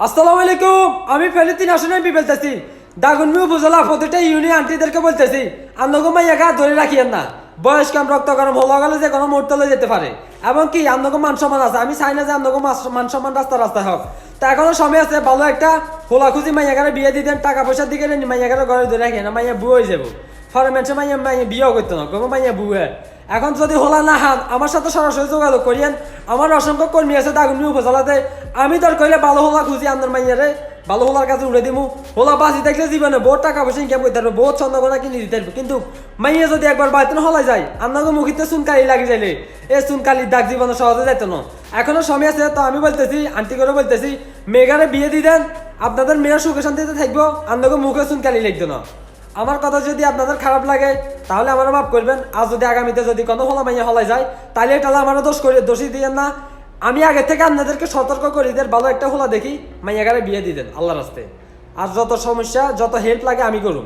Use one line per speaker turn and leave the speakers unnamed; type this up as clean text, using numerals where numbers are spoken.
আসসালামু আলাইকুম। আমি ফেলিতিন আসনে বিবেলতেছি দাগুনমি উপজেলা প্রতিটা ইউনিয়ন আন্টিদেরকে বলতেছি আন্নগো মাইয়াকে ধরে রাখিয়েন না। বয়স কম রক্ত গরম হলো গেলে যে কোনো মুহূর্তে লয়ে যেতে পারে এবং কি আন্নগো মান সম্মান আছে। আমি চাই না যে আন্নগো মান সম্মান রাস্তায় হোক। তা এখনো সময় আছে, ভালো একটা খোলাখুঁজি মাইয়াকারে বিয়ে দিতেন, টাকা পয়সার দিকে মাইয়াকারে ঘরে ধরে রাখিয়ে না। মাইয়া বুয়ে হয়ে যাবো ফরে মানুষের মাইয়া বিয়েও করতো না, কোনো মাইয়া বুয়ে। এখন যদি হোলা না হান আমার সাথে সরাসরি যোগাযোগ করিয়েন। আমার অসংখ্য কর্মী আছে দাগুনমি উপজেলাতে। আমি তোর কইলে ভালো হোলা খুঁজি আপনার মাইয়ারে, ভালো হোলার কাছে উড়ে দিমু। হোলা বাঁচি থাকলে জীবনে বহুত টাকা পয়সা ইনকাম করতে পারবো, বহুত চন্দ্রকোনা কিনে দিতে পারবো। কিন্তু মাইয়া যদি একবার বাড়িতে হলাই যায়, আপনাকে মুখিতে চুনকালি লাগি যাইলে এই চুনকালির দাগ জীবনে সহজে যাইতো না। এখনো সময় আছে, তো আমি বলতেছি আন্টি করে বলতেছি মেঘারে বিয়ে দিয়ে দেন, আপনাদের মেয়েরা সুখে শান্তিতে থাকবো, আপনাকে মুখে চুনকালি লাগতো না। আমার কথা যদি আপনাদের খারাপ লাগে তাহলে আমার মাফ করবেন। আর যদি আগামীতে যদি কোনো হলা মাইয়া হলাই যায় তাহলে এটা আমারও দোষী দিয়েন না। আমি আগে থেকে আপনাদেরকে সতর্ক করি দেন, ভালো একটা হোলা দেখি মাইয়াগারে বিয়ে দিয়ে দেন আল্লাহর রাস্তায়। আর যত সমস্যা যত হেল্প লাগে আমি করুন।